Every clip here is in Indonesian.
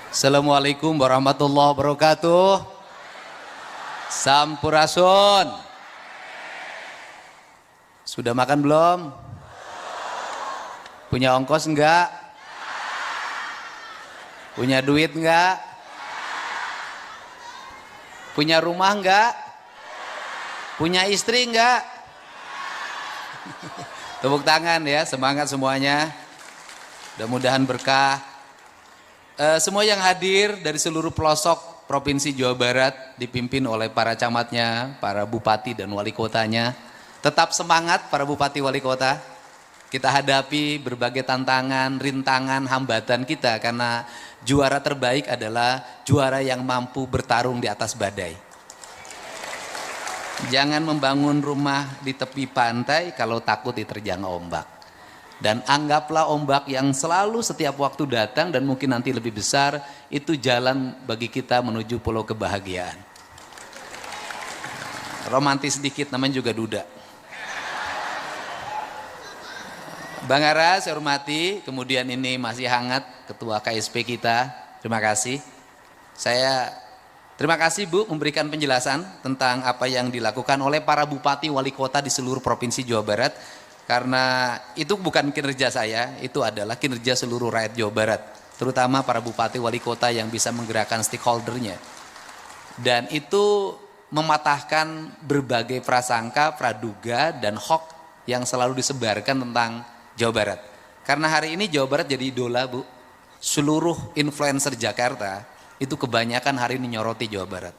Assalamualaikum warahmatullahi wabarakatuh. Sampurasun. Sudah makan belum? Punya ongkos enggak? Punya duit enggak? Punya rumah enggak? Punya istri enggak? Tepuk tangan ya, semangat semuanya. Mudah-mudahan berkah. Semua yang hadir dari seluruh pelosok Provinsi Jawa Barat dipimpin oleh para camatnya, para bupati dan wali kotanya. Tetap semangat para bupati wali kota. Kita hadapi berbagai tantangan, rintangan, hambatan kita karena juara terbaik adalah juara yang mampu bertarung di atas badai. Jangan membangun rumah di tepi pantai kalau takut diterjang ombak. Dan anggaplah ombak yang selalu setiap waktu datang dan mungkin nanti lebih besar, itu jalan bagi kita menuju pulau kebahagiaan. Romantis sedikit namanya juga duda. Bang Ara saya hormati, kemudian ini masih hangat Ketua KSP kita, terima kasih. Terima kasih Bu memberikan penjelasan tentang apa yang dilakukan oleh para bupati wali kota di seluruh Provinsi Jawa Barat. Karena itu bukan kinerja saya, itu adalah kinerja seluruh rakyat Jawa Barat. Terutama para bupati wali kota yang bisa menggerakkan stakeholdernya. Dan itu mematahkan berbagai prasangka, praduga, dan hoax yang selalu disebarkan tentang Jawa Barat. Karena hari ini Jawa Barat jadi idola Bu. Seluruh influencer Jakarta itu kebanyakan hari ini nyoroti Jawa Barat.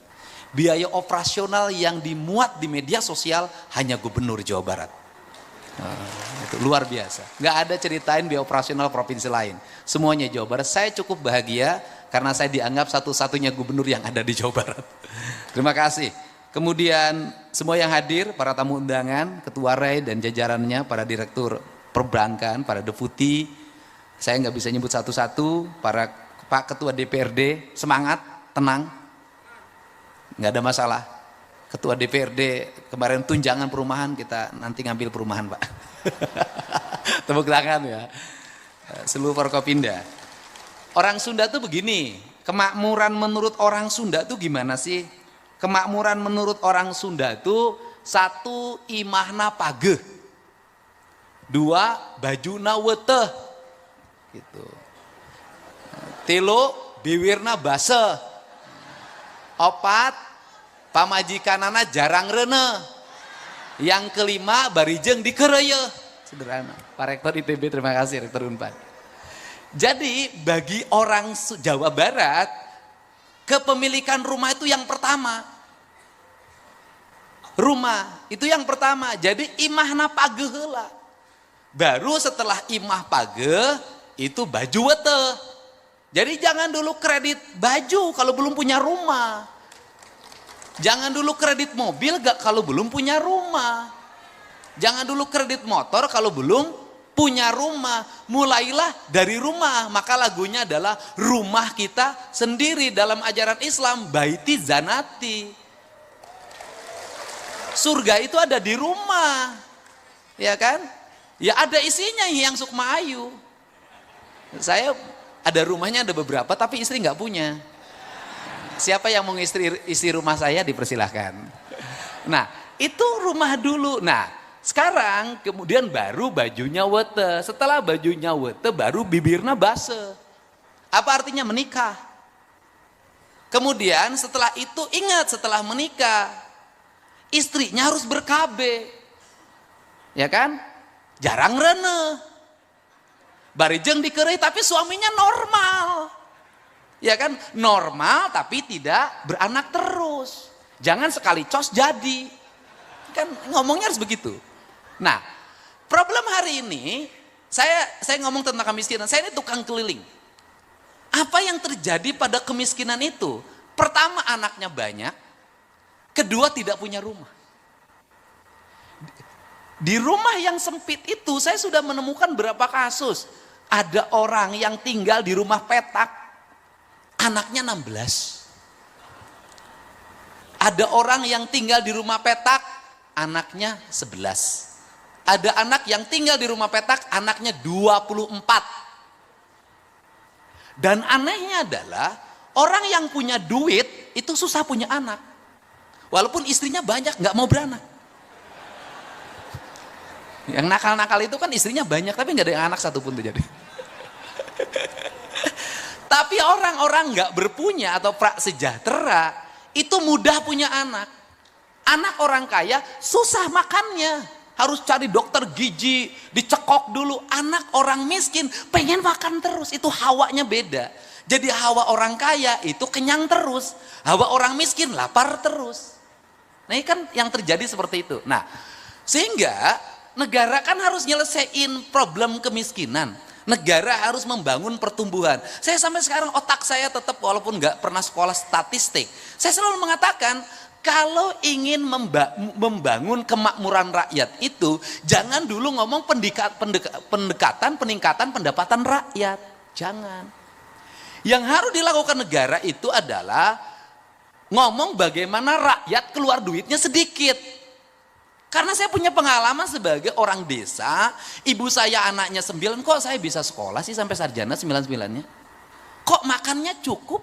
Biaya operasional yang dimuat di media sosial hanya gubernur Jawa Barat. Itu luar biasa. Nggak ada ceritain biaya operasional provinsi lain. Semuanya Jawa Barat. Saya cukup bahagia karena saya dianggap satu-satunya gubernur yang ada di Jawa Barat. Terima kasih. Kemudian semua yang hadir, para tamu undangan, Ketua RAI dan jajarannya, para direktur perbankan, para deputi. Saya nggak bisa nyebut satu-satu. Para Pak Ketua DPRD, semangat, tenang, nggak ada masalah. Ketua DPRD kemarin tunjangan perumahan, kita nanti ngambil perumahan Pak. Tepuk tangan ya. Seluruh Forkopimda. Orang Sunda tuh begini, kemakmuran menurut orang Sunda tuh gimana sih? Kemakmuran menurut orang Sunda tuh satu, imahna pageh. Dua, bajuna weteh. Gitu. Tilu, biwirna baseh. Opat, pamajikanana jarang rene. Yang kelima barijeng dikereye. Sederhana. Pak Rektor ITB terima kasih, Rektor Unpad. Jadi bagi orang Jawa Barat, kepemilikan rumah itu yang pertama. Rumah itu yang pertama. Jadi imahna pageh heula. Baru setelah imah pageh itu baju weteh. Jadi jangan dulu kredit baju kalau belum punya rumah. Jangan dulu kredit mobil kalau belum punya rumah. Jangan dulu kredit motor kalau belum punya rumah. Mulailah dari rumah. Maka lagunya adalah rumah kita sendiri dalam ajaran Islam. Baiti zanati. Surga itu ada di rumah. Ya kan? Ya ada isinya yang Sukma Ayu. Saya ada rumahnya ada beberapa tapi istri nggak punya. Siapa yang mau isi rumah saya dipersilahkan. Nah itu rumah dulu. Nah sekarang kemudian baru bajunya wete. Setelah bajunya wete baru bibirna base. Apa artinya menikah? Kemudian setelah itu ingat setelah menikah. Istrinya harus berkabe. Ya kan? Jarang rene. Barijeng dikerei tapi suaminya normal. Ya kan normal tapi tidak beranak terus. Jangan sekali cos jadi. Kan ngomongnya harus begitu. Nah problem hari ini saya ngomong tentang kemiskinan. Saya ini tukang keliling. Apa yang terjadi pada kemiskinan itu? Pertama anaknya banyak. Kedua tidak punya rumah. Di rumah yang sempit itu saya sudah menemukan berapa kasus. Ada orang yang tinggal di rumah petak. Anaknya 16. Ada orang yang tinggal di rumah petak, anaknya 11. Ada anak yang tinggal di rumah petak, anaknya 24. Dan anehnya adalah orang yang punya duit itu susah punya anak. Walaupun istrinya banyak nggak mau beranak. Yang nakal-nakal itu kan istrinya banyak tapi nggak ada yang anak satupun tuh jadi. Tapi orang-orang nggak berpunya atau prasejahtera itu mudah punya anak. Anak orang kaya susah makannya, harus cari dokter gizi, dicekok dulu. Anak orang miskin pengen makan terus, itu hawanya beda. Jadi hawa orang kaya itu kenyang terus, hawa orang miskin lapar terus. Nah ini kan yang terjadi seperti itu. Nah sehingga negara kan harus nyelesain problem kemiskinan. Negara harus membangun pertumbuhan. Saya sampai sekarang otak saya tetap walaupun nggak pernah sekolah statistik. Saya selalu mengatakan kalau ingin membangun kemakmuran rakyat itu jangan dulu ngomong pendekatan peningkatan pendapatan rakyat. Jangan. Yang harus dilakukan negara itu adalah ngomong bagaimana rakyat keluar duitnya sedikit. Karena saya punya pengalaman sebagai orang desa, ibu saya anaknya 9, kok saya bisa sekolah sih sampai sarjana 9-9-nya? Kok makannya cukup?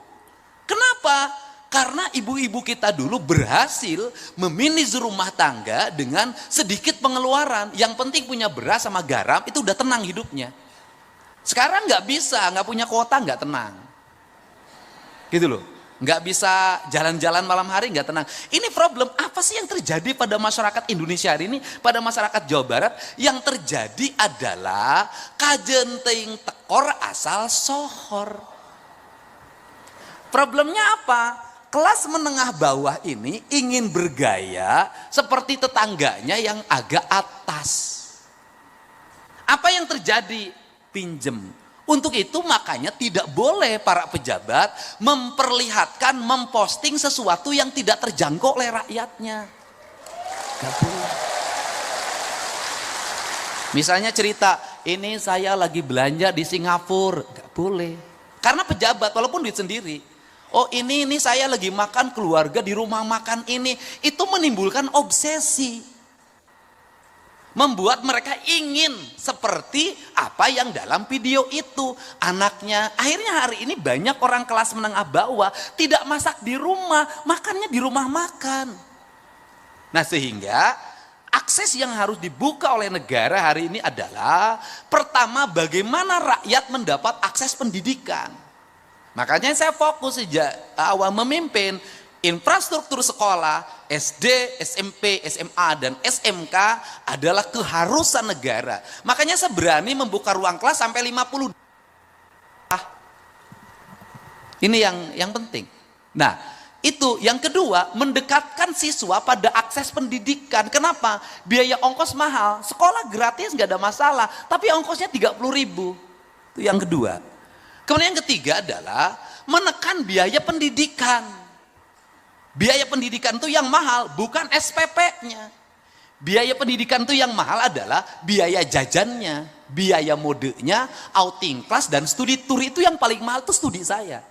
Kenapa? Karena ibu-ibu kita dulu berhasil memanage rumah tangga dengan sedikit pengeluaran. Yang penting punya beras sama garam, itu udah tenang hidupnya. Sekarang nggak bisa, nggak punya kuota nggak tenang. Gitu loh. Nggak bisa jalan-jalan malam hari nggak tenang. Ini problem apa sih yang terjadi pada masyarakat Indonesia hari ini, pada masyarakat Jawa Barat? Yang terjadi adalah kajenting tekor asal sohor. Problemnya apa? Kelas menengah bawah ini ingin bergaya seperti tetangganya yang agak atas. Apa yang terjadi? Pinjem. Untuk itu makanya tidak boleh para pejabat memperlihatkan, memposting sesuatu yang tidak terjangkau oleh rakyatnya. Gak boleh. Misalnya cerita, ini saya lagi belanja di Singapura. Gak boleh. Karena pejabat walaupun duit sendiri. Oh ini saya lagi makan keluarga di rumah makan ini. Itu menimbulkan obsesi. Membuat mereka ingin seperti apa yang dalam video itu. Anaknya, akhirnya hari ini banyak orang kelas menengah bawah tidak masak di rumah, makannya di rumah makan. Nah sehingga akses yang harus dibuka oleh negara hari ini adalah pertama bagaimana rakyat mendapat akses pendidikan. Makanya saya fokus sejak awal memimpin infrastruktur sekolah, SD, SMP, SMA, dan SMK adalah keharusan negara. Makanya saya berani membuka ruang kelas sampai 50. Ini yang penting. Nah, itu yang kedua, mendekatkan siswa pada akses pendidikan. Kenapa? Biaya ongkos mahal, sekolah gratis nggak ada masalah, tapi ongkosnya 30.000. Itu yang kedua. Kemudian yang ketiga adalah menekan biaya pendidikan. Biaya pendidikan itu yang mahal bukan SPP-nya. Biaya pendidikan itu yang mahal adalah biaya jajannya, biaya modenya, outing class, dan studi tour. Itu yang paling mahal itu studi saya.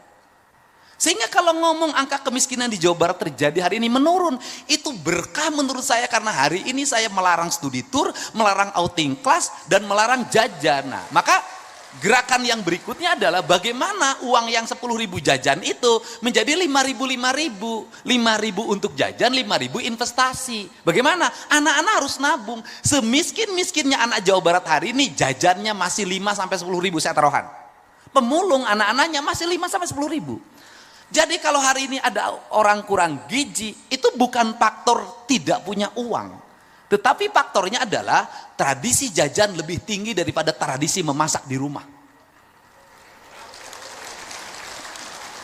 Sehingga kalau ngomong angka kemiskinan di Jawa Barat terjadi hari ini menurun, itu berkah menurut saya karena hari ini saya melarang studi tour, melarang outing class, dan melarang jajan. Nah, maka gerakan yang berikutnya adalah bagaimana uang yang 10.000 jajan itu menjadi 5.000 untuk jajan, 5.000 investasi. Bagaimana? Anak-anak harus nabung. Semiskin-miskinnya anak Jawa Barat hari ini jajannya masih 5 sampai 10.000 saya taruhan. Pemulung anak-anaknya masih 5 sampai 10.000. Jadi kalau hari ini ada orang kurang gizi, itu bukan faktor tidak punya uang. Tetapi faktornya adalah tradisi jajan lebih tinggi daripada tradisi memasak di rumah.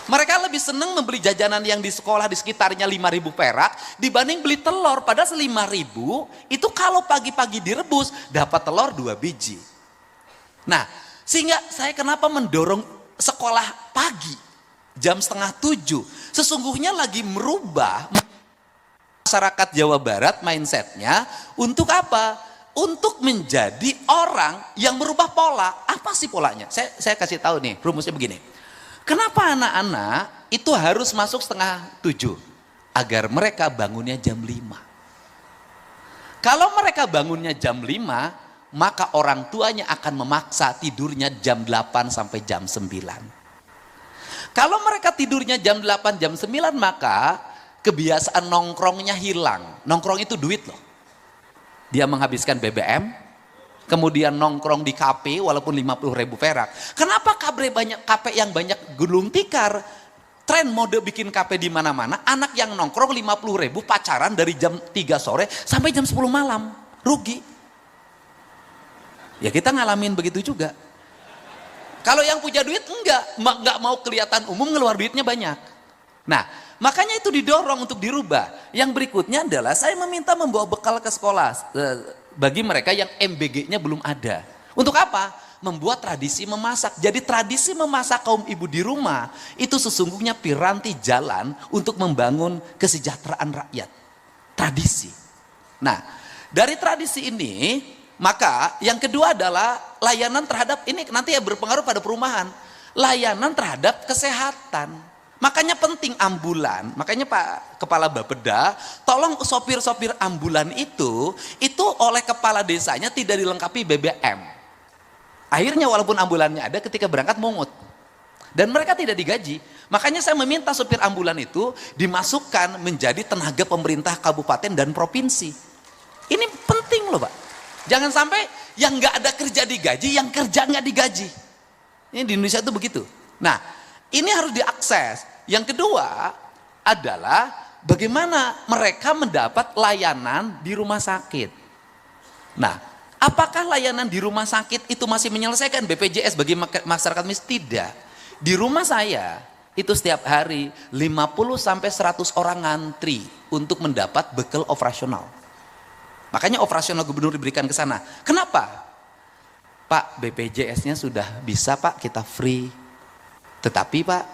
Mereka lebih senang membeli jajanan yang di sekolah di sekitarnya 5.000 perak dibanding beli telur. Padahal 5.000 itu kalau pagi-pagi direbus dapat telur 2 biji. Nah, sehingga saya kenapa mendorong sekolah pagi jam 6:30. Sesungguhnya lagi merubah masyarakat Jawa Barat mindsetnya untuk apa? Untuk menjadi orang yang merubah pola. Apa sih polanya? Saya kasih tahu nih, rumusnya begini. Kenapa anak-anak itu harus masuk 6:30? Agar mereka bangunnya jam 5. Kalau mereka bangunnya jam 5, maka orang tuanya akan memaksa tidurnya jam 8 sampai jam 9. Kalau mereka tidurnya jam 8, jam 9, maka kebiasaan nongkrongnya hilang. Nongkrong itu duit loh. Dia menghabiskan BBM, kemudian nongkrong di kafe walaupun 50.000 perak. Kenapa kafe yang banyak gulung tikar? Tren mode bikin kafe di mana-mana, anak yang nongkrong 50.000 pacaran dari jam 3 sore sampai jam 10 malam. Rugi. Ya kita ngalamin begitu juga. Kalau yang punya duit enggak mau kelihatan umum, ngeluar duitnya banyak. Nah, makanya itu didorong untuk dirubah. Yang berikutnya adalah saya meminta membawa bekal ke sekolah bagi mereka yang MBG-nya belum ada. Untuk apa? Membuat tradisi memasak. Jadi tradisi memasak kaum ibu di rumah itu sesungguhnya piranti jalan untuk membangun kesejahteraan rakyat. Tradisi. Nah, dari tradisi ini, maka yang kedua adalah layanan terhadap ini nanti ya berpengaruh pada perumahan. Layanan terhadap kesehatan. Makanya penting ambulan. Makanya Pak Kepala Bapeda, tolong sopir-sopir ambulan itu oleh kepala desanya tidak dilengkapi BBM. Akhirnya walaupun ambulannya ada, ketika berangkat mungut. Dan mereka tidak digaji. Makanya saya meminta sopir ambulan itu dimasukkan menjadi tenaga pemerintah kabupaten dan provinsi. Ini penting loh Pak. Jangan sampai yang nggak ada kerja digaji, yang kerja nggak digaji. Ini di Indonesia itu begitu. Nah, ini harus diakses. Yang kedua adalah bagaimana mereka mendapat layanan di rumah sakit. Nah, apakah layanan di rumah sakit itu masih menyelesaikan BPJS bagi masyarakat miskin? Tidak. Di rumah saya itu setiap hari 50-100 orang ngantri untuk mendapat bekal operasional. Makanya operasional gubernur diberikan ke sana. Kenapa? Pak, BPJS-nya sudah bisa Pak, kita free. Tetapi Pak,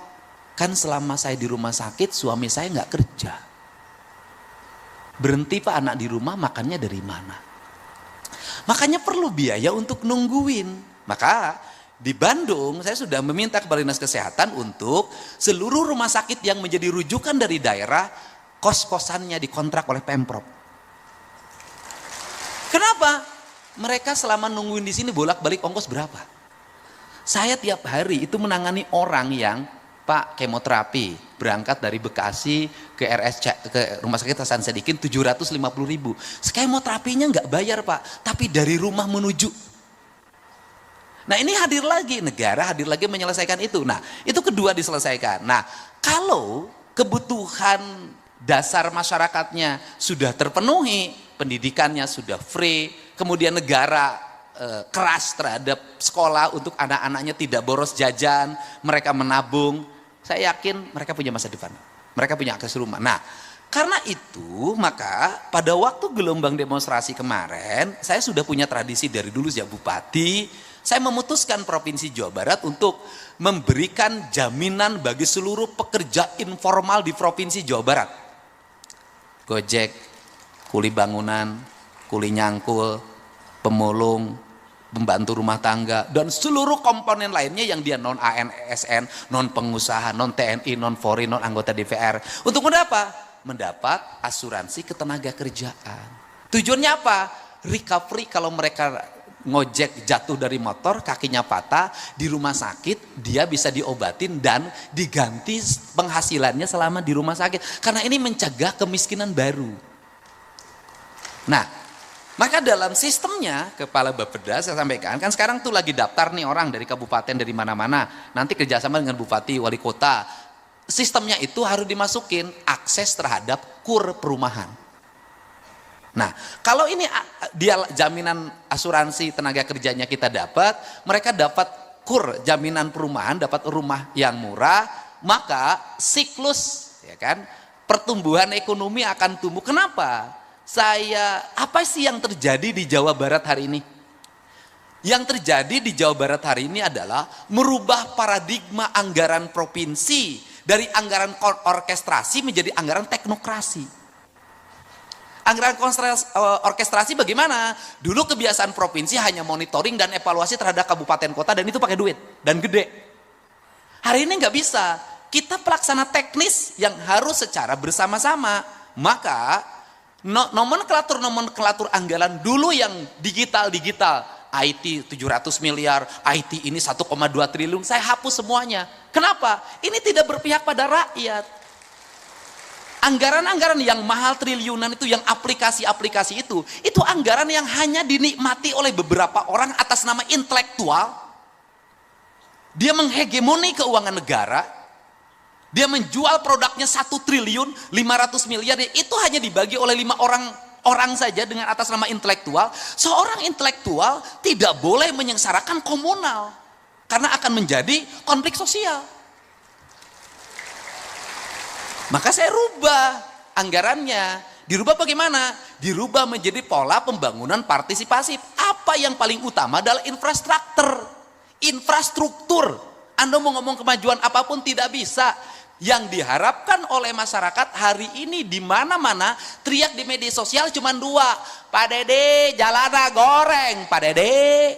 kan selama saya di rumah sakit suami saya nggak kerja. Berhenti Pak anak di rumah, makannya dari mana? Makanya perlu biaya untuk nungguin. Maka di Bandung saya sudah meminta kepada Dinas Kesehatan untuk seluruh rumah sakit yang menjadi rujukan dari daerah, kos-kosannya dikontrak oleh Pemprov. Kenapa? Mereka selama nungguin di sini bolak-balik ongkos berapa? Saya tiap hari itu menangani orang yang Pak kemoterapi, berangkat dari Bekasi ke Rumah Sakit Hasan Sadikin 750.000. Kemoterapinya nggak bayar Pak, tapi dari rumah menuju. Nah ini hadir lagi, negara hadir lagi menyelesaikan itu. Nah itu kedua diselesaikan. Nah kalau kebutuhan dasar masyarakatnya sudah terpenuhi, pendidikannya sudah free, kemudian negara keras terhadap sekolah untuk anak-anaknya tidak boros jajan, mereka menabung, saya yakin mereka punya masa depan, mereka punya akses rumah. Nah karena itu maka pada waktu gelombang demonstrasi kemarin, saya sudah punya tradisi dari dulu sejak bupati, saya memutuskan Provinsi Jawa Barat untuk memberikan jaminan bagi seluruh pekerja informal di Provinsi Jawa Barat. Gojek, kuli bangunan, kuli nyangkul, pemulung, pembantu rumah tangga, dan seluruh komponen lainnya yang dia non ASN, non pengusaha, non TNI, non Polri, non anggota DPR. Untuk mendapat asuransi ketenaga kerjaan. Tujuannya apa? Recovery kalau mereka ngojek jatuh dari motor, kakinya patah, di rumah sakit dia bisa diobatin dan diganti penghasilannya selama di rumah sakit. Karena ini mencegah kemiskinan baru. Nah, maka dalam sistemnya Kepala Bapeda saya sampaikan, kan sekarang tuh lagi daftar nih orang dari kabupaten dari mana-mana, nanti kerjasama dengan bupati, wali kota. Sistemnya itu harus dimasukin akses terhadap KUR perumahan. Nah, kalau ini dia jaminan asuransi tenaga kerjanya kita dapat, mereka dapat KUR jaminan perumahan, dapat rumah yang murah, maka siklus ya kan pertumbuhan ekonomi akan tumbuh. Kenapa? Apa sih yang terjadi di Jawa Barat hari ini? Yang terjadi di Jawa Barat hari ini adalah merubah paradigma anggaran provinsi dari anggaran orkestrasi menjadi anggaran teknokrasi. Anggaran orkestrasi bagaimana? Dulu kebiasaan provinsi hanya monitoring dan evaluasi terhadap kabupaten kota dan itu pakai duit dan gede. Hari ini nggak bisa. Kita pelaksana teknis yang harus secara bersama-sama. Maka nomenklatur anggaran dulu yang digital, IT 700 miliar, IT ini 1,2 triliun, saya hapus semuanya. Kenapa? Ini tidak berpihak pada rakyat. Anggaran-anggaran yang mahal triliunan itu, yang aplikasi-aplikasi itu anggaran yang hanya dinikmati oleh beberapa orang atas nama intelektual. Dia menghegemoni keuangan negara, dia menjual produknya 1 triliun 500 miliar, itu hanya dibagi oleh 5 orang saja dengan atas nama intelektual. Seorang intelektual tidak boleh menyengsarakan komunal karena akan menjadi konflik sosial. Maka saya rubah anggarannya. Dirubah bagaimana? Dirubah menjadi pola pembangunan partisipasi. Apa yang paling utama adalah infrastruktur. Anda mau ngomong kemajuan apapun tidak bisa. Yang diharapkan oleh masyarakat hari ini di mana-mana teriak di media sosial cuma 2. Pak Dede jalana goreng, Pak Dede.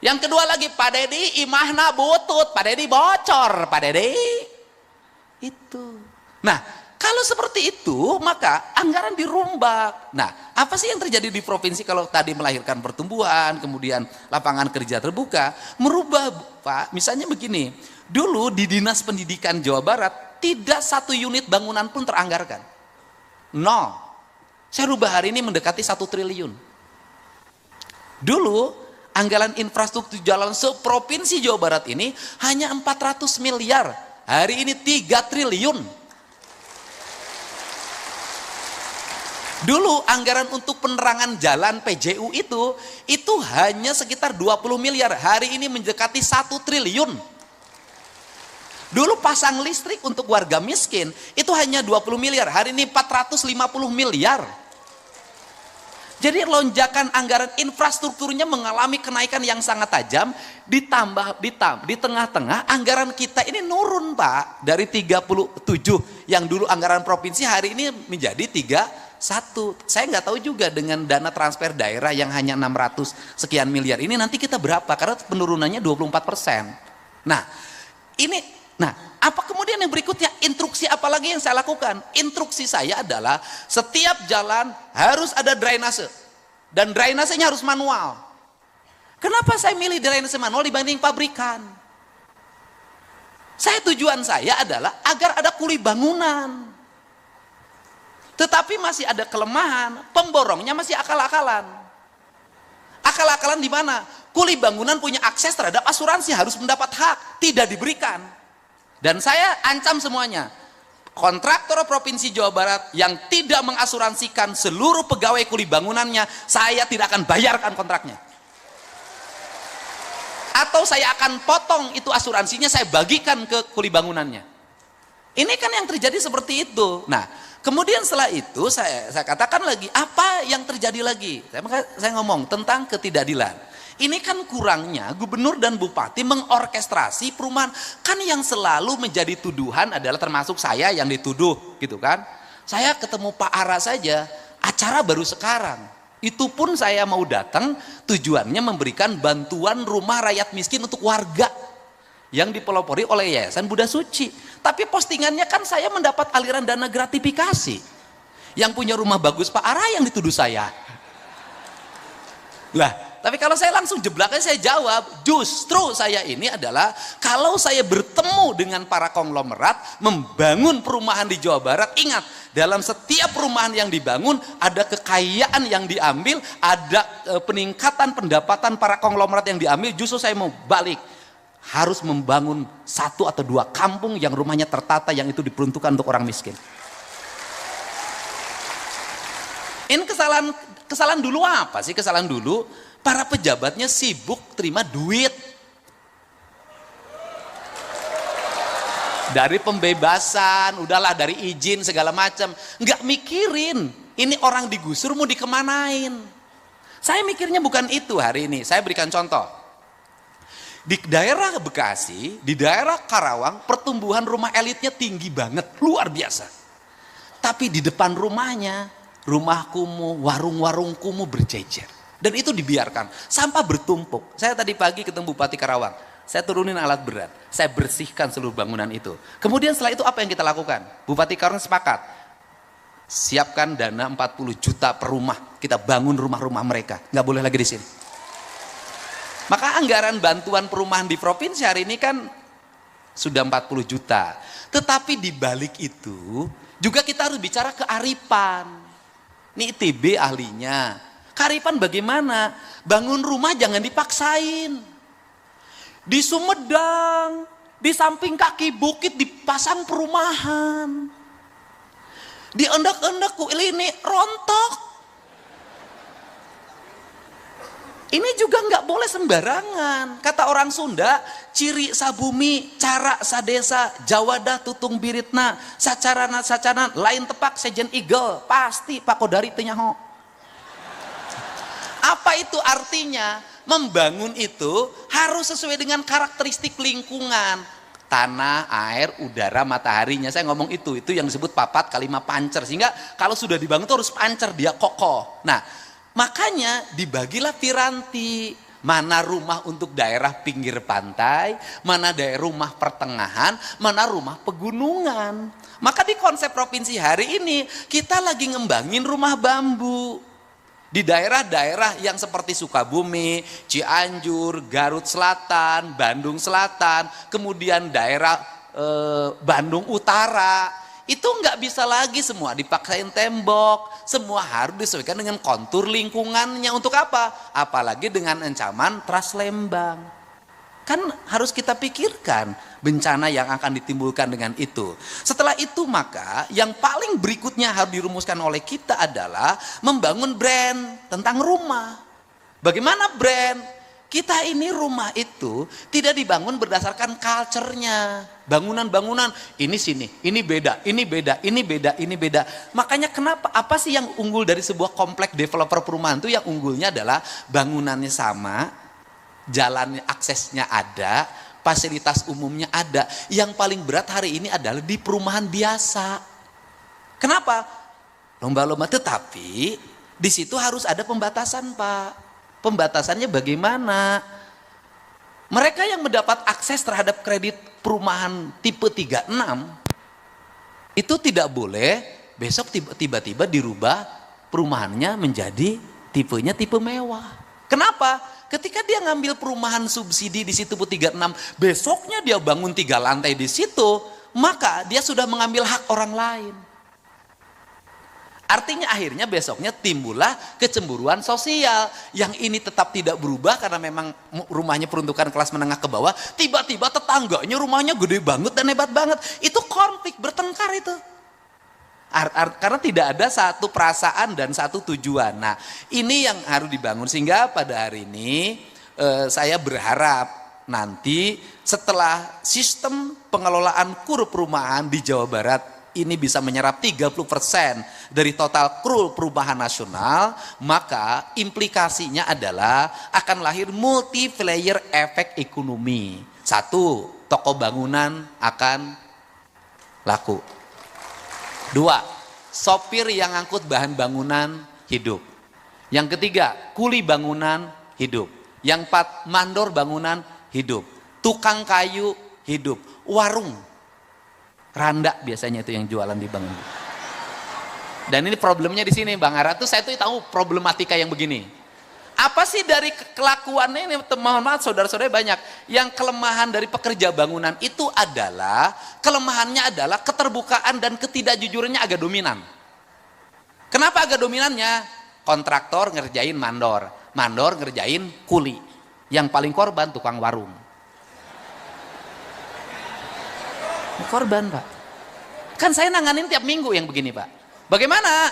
Yang kedua lagi, Pak Dede imahna butut, Pak Dede bocor, Pak Dede. Itu. Nah, kalau seperti itu maka anggaran dirombak. Nah, apa sih yang terjadi di provinsi kalau tadi melahirkan pertumbuhan, kemudian lapangan kerja terbuka, merubah Pak, misalnya begini. Dulu di Dinas Pendidikan Jawa Barat tidak 1 unit bangunan pun teranggarkan. 0. Saya rubah hari ini mendekati 1 triliun. Dulu anggaran infrastruktur jalan seprovinsi Jawa Barat ini hanya 400 miliar. Hari ini 3 triliun. Dulu anggaran untuk penerangan jalan PJU itu hanya sekitar 20 miliar. Hari ini mendekati 1 triliun. Dulu pasang listrik untuk warga miskin itu hanya 20 miliar, hari ini 450 miliar. Jadi lonjakan anggaran infrastrukturnya mengalami kenaikan yang sangat tajam, ditambah di tengah-tengah anggaran kita ini nurun Pak, dari 37 yang dulu anggaran provinsi hari ini menjadi 31. Saya nggak tahu juga dengan dana transfer daerah yang hanya 600 sekian miliar ini nanti kita berapa, karena penurunannya 24%. Nah, apa kemudian yang berikutnya? Instruksi apa lagi yang saya lakukan? Instruksi saya adalah setiap jalan harus ada drainase. Dan drainasenya harus manual. Kenapa saya milih drainase manual dibanding pabrikan? Tujuan saya adalah agar ada kuli bangunan. Tetapi masih ada kelemahan, pemborongnya masih akal-akalan. Akal-akalan di mana? Kuli bangunan punya akses terhadap asuransi, harus mendapat hak, tidak diberikan. Dan saya ancam semuanya, kontraktor Provinsi Jawa Barat yang tidak mengasuransikan seluruh pegawai kuli bangunannya, saya tidak akan bayarkan kontraknya. Atau saya akan potong itu asuransinya, saya bagikan ke kuli bangunannya. Ini kan yang terjadi seperti itu. Nah, kemudian setelah itu saya katakan lagi, apa yang terjadi lagi? Saya ngomong tentang ketidakadilan. Ini kan kurangnya gubernur dan bupati mengorkestrasi perumahan. Kan yang selalu menjadi tuduhan adalah termasuk saya yang dituduh gitu kan. Saya ketemu Pak Ara saja, acara baru sekarang. Itu pun saya mau datang tujuannya memberikan bantuan rumah rakyat miskin untuk warga yang dipelopori oleh Yayasan Buddha Suci. Tapi postingannya kan saya mendapat aliran dana gratifikasi. Yang punya rumah bagus Pak Ara yang dituduh saya. Lah, tapi kalau saya langsung jeblaknya saya jawab, justru saya ini adalah kalau saya bertemu dengan para konglomerat membangun perumahan di Jawa Barat, ingat dalam setiap perumahan yang dibangun ada kekayaan yang diambil, ada peningkatan pendapatan para konglomerat yang diambil. Justru saya mau balik, harus membangun 1 atau 2 kampung yang rumahnya tertata, yang itu diperuntukkan untuk orang miskin. Ini kesalahan dulu apa sih? Kesalahan dulu para pejabatnya sibuk terima duit dari pembebasan, udahlah dari izin segala macam, nggak mikirin ini orang digusur mau dikemanain. Saya mikirnya bukan itu hari ini. Saya berikan contoh di daerah Bekasi, di daerah Karawang, pertumbuhan rumah elitnya tinggi banget, luar biasa. Tapi di depan rumahnya, rumah kumuh, warung-warung kumuh berjejer. Dan itu dibiarkan, sampah bertumpuk. Saya tadi pagi ketemu Bupati Karawang, saya turunin alat berat, saya bersihkan seluruh bangunan itu. Kemudian setelah itu apa yang kita lakukan? Bupati Karawang sepakat, siapkan dana 40 juta per rumah kita bangun rumah-rumah mereka. Nggak boleh lagi di sini. Maka anggaran bantuan perumahan di provinsi hari ini kan sudah 40 juta. Tetapi di balik itu juga kita harus bicara kearifan. Ini ITB ahlinya. Kearifan bagaimana? Bangun rumah jangan dipaksain. Di Sumedang, di samping kaki bukit dipasang perumahan. Di endak-endak ini rontok. Ini juga nggak boleh sembarangan. Kata orang Sunda, ciri sabumi, cara sadesa, jawada tutung biritna, sacarana lain tepak sejen igel, pasti pakodari tenyaho. Apa itu artinya? Membangun itu harus sesuai dengan karakteristik lingkungan. Tanah, air, udara, mataharinya. Saya ngomong itu yang disebut papat kalimat pancer. Sehingga kalau sudah dibangun itu harus pancer, dia kokoh. Nah, makanya dibagilah piranti, mana rumah untuk daerah pinggir pantai, mana daerah rumah pertengahan, mana rumah pegunungan. Maka di konsep provinsi hari ini kita lagi ngembangin rumah bambu. Di daerah-daerah yang seperti Sukabumi, Cianjur, Garut Selatan, Bandung Selatan, kemudian daerah Bandung Utara, itu nggak bisa lagi semua dipaksain tembok, semua harus disesuaikan dengan kontur lingkungannya. Untuk apa? Apalagi dengan ancaman Trans Lembang. Kan harus kita pikirkan bencana yang akan ditimbulkan dengan itu. Setelah itu maka yang paling berikutnya harus dirumuskan oleh kita adalah membangun brand tentang rumah. Bagaimana brand? Kita ini rumah itu tidak dibangun berdasarkan culture-nya. Bangunan-bangunan ini sini, ini beda, ini beda, ini beda, ini beda. Makanya kenapa? Apa sih yang unggul dari sebuah kompleks developer perumahan itu? Yang unggulnya adalah bangunannya sama, jalan aksesnya ada, fasilitas umumnya ada. Yang paling berat hari ini adalah di perumahan biasa. Kenapa? Lomba-lomba, tetapi di situ harus ada pembatasan, Pak. Pembatasannya bagaimana? Mereka yang mendapat akses terhadap kredit perumahan tipe 36 itu tidak boleh besok tiba-tiba dirubah perumahannya menjadi tipenya tipe mewah. Kenapa? Ketika dia ngambil perumahan subsidi di situ 36, besoknya dia bangun 3 lantai di situ, maka dia sudah mengambil hak orang lain. Artinya akhirnya besoknya timbullah kecemburuan sosial. Yang ini tetap tidak berubah karena memang rumahnya peruntukan kelas menengah ke bawah. Tiba-tiba tetangganya rumahnya gede banget dan hebat banget. Itu konflik, bertengkar itu. Karena tidak ada satu perasaan dan satu tujuan. Nah, ini yang harus dibangun. Sehingga pada hari ini saya berharap nanti setelah sistem pengelolaan KUR perumahan di Jawa Barat ini bisa menyerap 30% dari total KUR perumahan nasional, maka implikasinya adalah akan lahir multi-layer efek ekonomi. 1, toko bangunan akan laku. 2, sopir yang angkut bahan bangunan hidup. Yang ketiga, kuli bangunan hidup. Yang 4, mandor bangunan hidup. Tukang kayu hidup. Warung Randa biasanya itu yang jualan di bangunan. Dan ini problemnya di sini, Bang Ara tuh saya tuh tahu problematika yang begini. Apa sih dari kelakuannya ini? Mohon maaf saudara-saudara, banyak yang kelemahan dari pekerja bangunan itu adalah kelemahannya adalah keterbukaan dan ketidakjujurannya agak dominan. Kenapa agak dominannya? Kontraktor ngerjain mandor, mandor ngerjain kuli. Yang paling korban tukang warung. Korban, Pak. Kan saya nanganin tiap minggu yang begini, Pak. Bagaimana?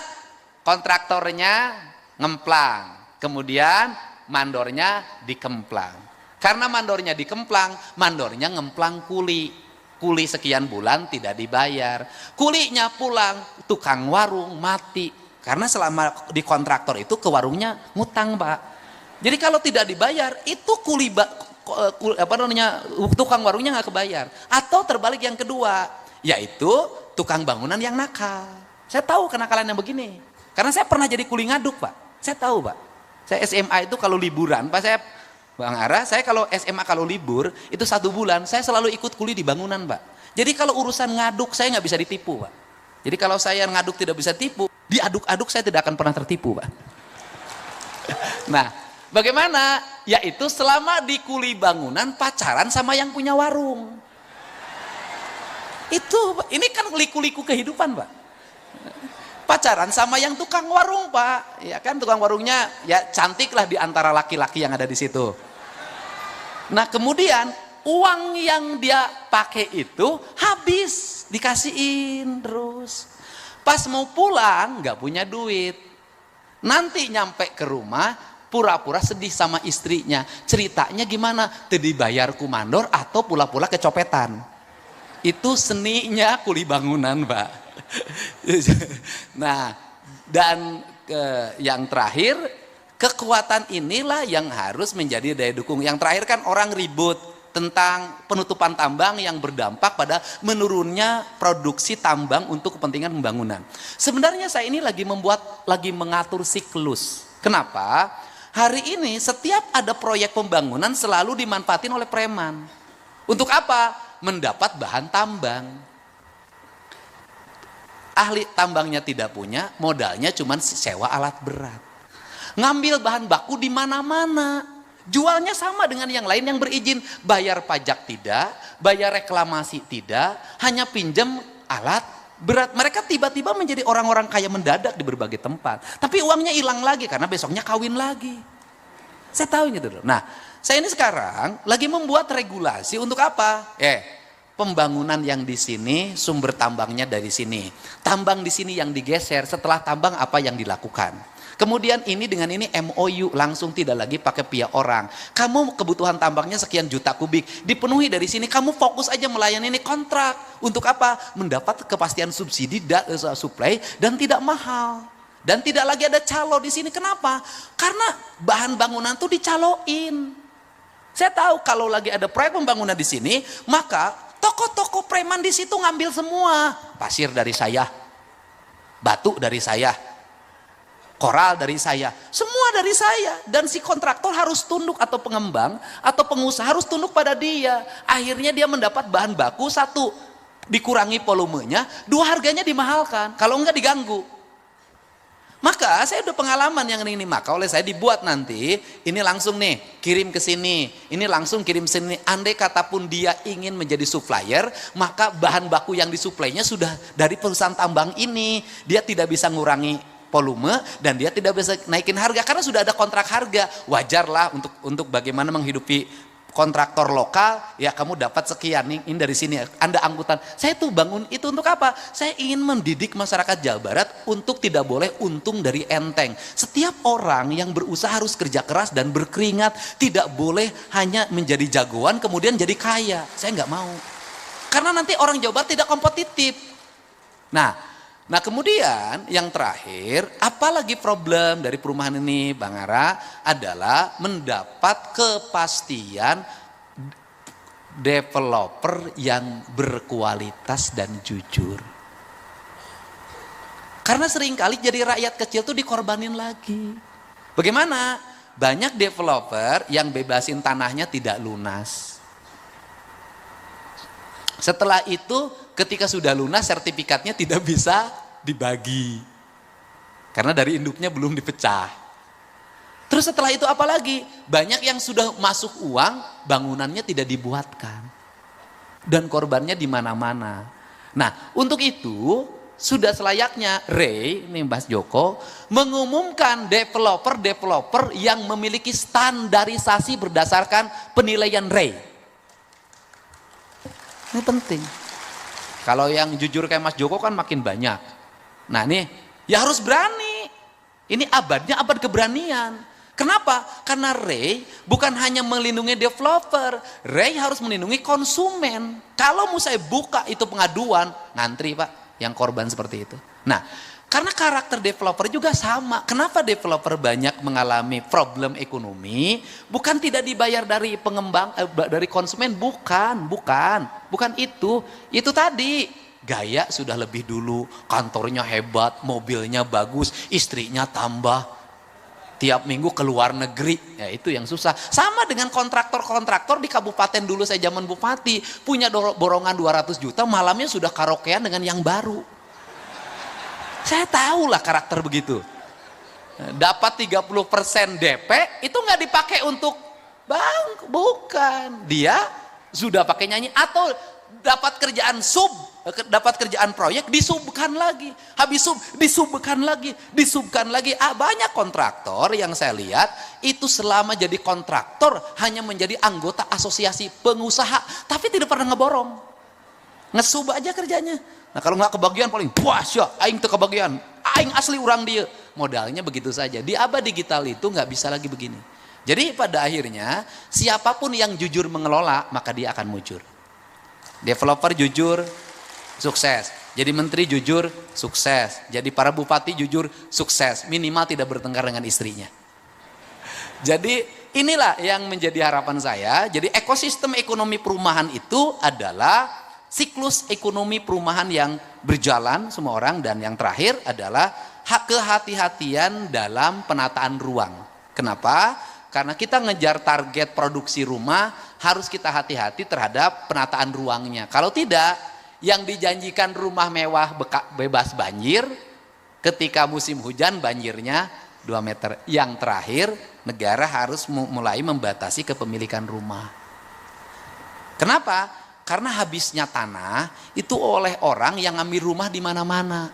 Kontraktornya ngemplang, kemudian mandornya dikemplang. Karena mandornya dikemplang, mandornya ngemplang kuli. Kuli sekian bulan tidak dibayar. Kulinya pulang, tukang warung mati. Karena selama di kontraktor itu ke warungnya ngutang, Pak. Jadi kalau tidak dibayar, itu tukang warungnya nggak kebayar. Atau terbalik yang kedua, yaitu tukang bangunan yang nakal. Saya tahu kenakalan yang begini, karena saya pernah jadi kuli ngaduk, Pak. Saya tahu, Pak. Saya SMA itu kalau liburan, Pak, saya Bang Ara, saya kalau SMA kalau libur itu 1 bulan, saya selalu ikut kuli di bangunan, Pak. Jadi kalau urusan ngaduk saya nggak bisa ditipu, Pak. Jadi kalau saya ngaduk tidak bisa tipu, diaduk-aduk saya tidak akan pernah tertipu, Pak. Nah, bagaimana? Yaitu selama di kuli bangunan pacaran sama yang punya warung. Ini kan liku-liku kehidupan, Pak. Pacaran sama yang tukang warung, Pak. Ya kan, tukang warungnya ya cantik lah di antara laki-laki yang ada di situ. Nah, kemudian uang yang dia pakai itu habis, dikasihin terus. Pas mau pulang nggak punya duit. Nanti nyampe ke rumah pura-pura sedih sama istrinya. Ceritanya gimana? Tadi bayar kumandor atau pula-pula kecopetan. Itu seninya kuli bangunan, Pak. Nah, dan yang terakhir, kekuatan inilah yang harus menjadi daya dukung. Yang terakhir kan orang ribut tentang penutupan tambang yang berdampak pada menurunnya produksi tambang untuk kepentingan pembangunan. Sebenarnya saya ini lagi mengatur siklus. Kenapa? Hari ini setiap ada proyek pembangunan selalu dimanfaatin oleh preman. Untuk apa? Mendapat bahan tambang. Ahli tambangnya tidak punya, modalnya cuma sewa alat berat. Ngambil bahan baku di mana-mana. Jualnya sama dengan yang lain yang berizin. Bayar pajak tidak, bayar reklamasi tidak, hanya pinjam alat berat. Mereka tiba-tiba menjadi orang-orang kaya mendadak di berbagai tempat. Tapi uangnya hilang lagi karena besoknya kawin lagi. Saya tahu gitu. Nah, saya ini sekarang lagi membuat regulasi untuk apa? Pembangunan yang di sini, sumber tambangnya dari sini. Tambang di sini yang digeser, setelah tambang apa yang dilakukan. Kemudian ini dengan ini MOU, langsung tidak lagi pakai pihak orang. Kamu kebutuhan tambangnya sekian juta kubik, dipenuhi dari sini, kamu fokus aja melayani ini kontrak. Untuk apa? Mendapat kepastian subsidi, supply, dan tidak mahal. Dan tidak lagi ada calo di sini. Kenapa? Karena bahan bangunan tuh dicaloin. Saya tahu kalau lagi ada proyek pembangunan di sini, maka toko-toko preman di situ ngambil semua. Pasir dari saya, batu dari saya, koral dari saya, semua dari saya. Dan si kontraktor harus tunduk, atau pengembang atau pengusaha harus tunduk pada dia. Akhirnya dia mendapat bahan baku, satu dikurangi volumenya, dua harganya dimahalkan, kalau enggak diganggu. Maka saya udah pengalaman yang ini, maka oleh saya dibuat nanti, ini langsung nih kirim ke sini, ini langsung kirim sini. Andai kata pun dia ingin menjadi supplier, maka bahan baku yang disuplainya sudah dari perusahaan tambang ini. Dia tidak bisa ngurangi volume dan dia tidak bisa naikin harga karena sudah ada kontrak harga. Wajarlah untuk bagaimana menghidupi kontraktor lokal, ya kamu dapat sekian nih, ini dari sini, Anda angkutan. Saya tuh bangun itu untuk apa? Saya ingin mendidik masyarakat Jawa Barat untuk tidak boleh untung dari enteng. Setiap orang yang berusaha harus kerja keras dan berkeringat, tidak boleh hanya menjadi jagoan kemudian jadi kaya. Saya nggak mau. Karena nanti orang Jawa Barat tidak kompetitif. Nah kemudian yang terakhir, apalagi problem dari perumahan ini Bang Ara adalah mendapat kepastian developer yang berkualitas dan jujur. Karena seringkali jadi rakyat kecil tuh dikorbanin lagi. Bagaimana? Banyak developer yang bebasin tanahnya tidak lunas. Setelah itu ketika sudah lunas sertifikatnya tidak bisa dibagi. Karena dari induknya belum dipecah. Terus setelah itu apa lagi? Banyak yang sudah masuk uang, bangunannya tidak dibuatkan. Dan korbannya di mana-mana. Nah, untuk itu sudah selayaknya Ray, ini Mas Joko, mengumumkan developer-developer yang memiliki standarisasi berdasarkan penilaian Ray. Ini penting. Kalau yang jujur kayak Mas Joko kan makin banyak. Nah ini ya harus berani. Ini abadnya abad keberanian. Kenapa? Karena Ray bukan hanya melindungi developer, Ray harus melindungi konsumen. Kalau mau saya buka itu pengaduan, ngantri Pak yang korban seperti itu. Nah karena karakter developer juga sama. Kenapa developer banyak mengalami problem ekonomi? Bukan tidak dibayar dari pengembang, dari konsumen, bukan itu. Itu tadi gaya sudah lebih dulu, kantornya hebat, mobilnya bagus, istrinya tambah, tiap minggu ke luar negeri. Ya itu yang susah. Sama dengan kontraktor-kontraktor di kabupaten dulu saya zaman bupati, punya borongan 200 juta, malamnya sudah karaokean dengan yang baru. Saya tahulah karakter begitu. dapat 30% DP itu nggak dipakai untuk bank, bukan. Dia sudah pakai nyanyi atau dapat kerjaan dapat kerjaan proyek disubkan lagi, habis disubkan lagi, disubkan lagi. Banyak kontraktor yang saya lihat itu selama jadi kontraktor hanya menjadi anggota asosiasi pengusaha, tapi tidak pernah ngeborong, ngesub aja kerjanya. Nah kalau nggak kebagian paling puas ya, aing tuh kebagian, aing asli orang dia. Modalnya begitu saja. Di abad digital itu nggak bisa lagi begini. Jadi pada akhirnya siapapun yang jujur mengelola maka dia akan mujur. Developer jujur, sukses. Jadi menteri jujur, sukses. Jadi para bupati jujur, sukses. Minimal tidak bertengkar dengan istrinya. Jadi inilah yang menjadi harapan saya. Jadi ekosistem ekonomi perumahan itu adalah siklus ekonomi perumahan yang berjalan semua orang. Dan yang terakhir adalah kehati-hatian dalam penataan ruang. Kenapa? Karena kita ngejar target produksi rumah, harus kita hati-hati terhadap penataan ruangnya. Kalau tidak, yang dijanjikan rumah mewah bebas banjir, ketika musim hujan banjirnya 2 meter. Yang terakhir, negara harus mulai membatasi kepemilikan rumah. Kenapa? Karena habisnya tanah itu oleh orang yang ngambil rumah di mana-mana.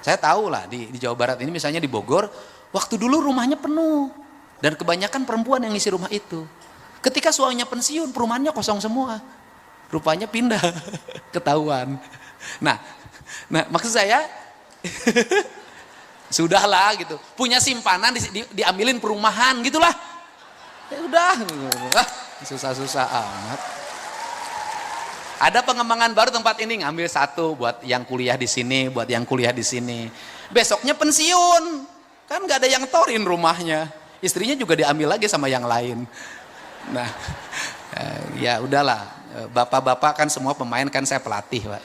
Saya tahu lah di Jawa Barat ini misalnya di Bogor, waktu dulu rumahnya penuh. Dan kebanyakan perempuan yang ngisi rumah itu. Ketika suaminya pensiun, perumahannya kosong semua. Rupanya pindah, ketahuan. Nah maksud saya, sudahlah gitu. Punya simpanan diambilin perumahan gitulah. Ya udah, susah-susah amat. Ada pengembangan baru tempat ini, ngambil satu buat yang kuliah di sini, buat yang kuliah di sini. Besoknya pensiun, kan nggak ada yang torin rumahnya. Istrinya juga diambil lagi sama yang lain. Nah, ya udahlah. Bapak-bapak kan semua pemain, kan saya pelatih, Pak.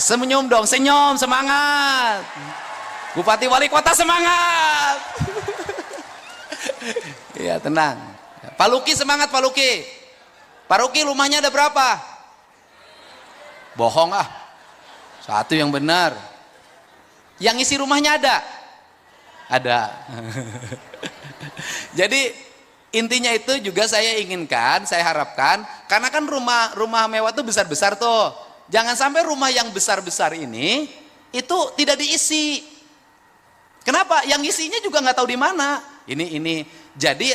Senyum dong, senyum, semangat. Bupati Wali Kota semangat. Ya tenang. Pak Luki semangat, Pak Luki. Pak Luki rumahnya ada berapa? Bohong ah. Satu yang benar. Yang isi rumahnya ada? Ada. Jadi intinya itu juga saya inginkan, saya harapkan, karena kan rumah mewah itu besar-besar tuh. Jangan sampai rumah yang besar-besar ini itu tidak diisi. Kenapa? Yang isinya juga nggak tahu di mana. Ini. Jadi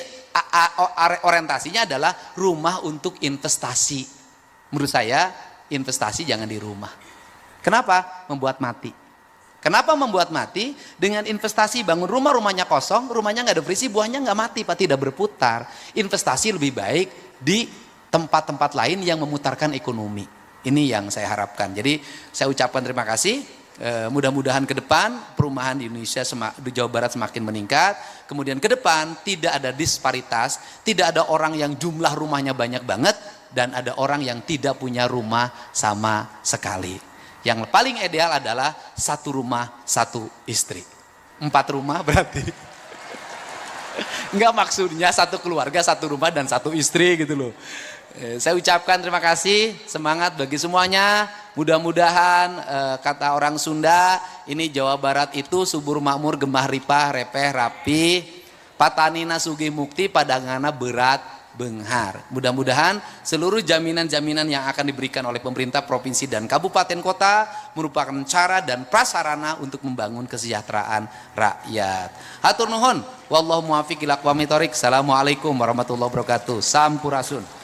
orientasinya adalah rumah untuk investasi. Menurut saya investasi jangan di rumah. Kenapa? Membuat mati. Kenapa membuat mati? Dengan investasi bangun rumah, rumahnya kosong, rumahnya nggak ada berisi, buahnya nggak mati, Pak, tidak berputar. Investasi lebih baik di tempat-tempat lain yang memutarkan ekonomi. Ini yang saya harapkan. Jadi saya ucapkan terima kasih. Mudah-mudahan ke depan perumahan di Indonesia, di Jawa Barat semakin meningkat. Kemudian ke depan tidak ada disparitas, tidak ada orang yang jumlah rumahnya banyak banget, dan ada orang yang tidak punya rumah sama sekali. Yang paling ideal adalah 1 rumah 1 istri. 4 rumah berarti. Enggak, maksudnya 1 keluarga 1 rumah dan 1 istri gitu loh. Saya ucapkan terima kasih, semangat bagi semuanya. Mudah-mudahan kata orang Sunda, ini Jawa Barat itu subur makmur, gemah ripah, repeh, rapi, patanina sugih mukti, padangana berat benghar. Mudah-mudahan seluruh jaminan-jaminan yang akan diberikan oleh pemerintah provinsi dan kabupaten kota merupakan cara dan prasarana untuk membangun kesejahteraan rakyat. Hatur nuhun, wallahu muwaffiq ila aqwamit thoriq. Assalamualaikum warahmatullahi wabarakatuh. Sampurasun.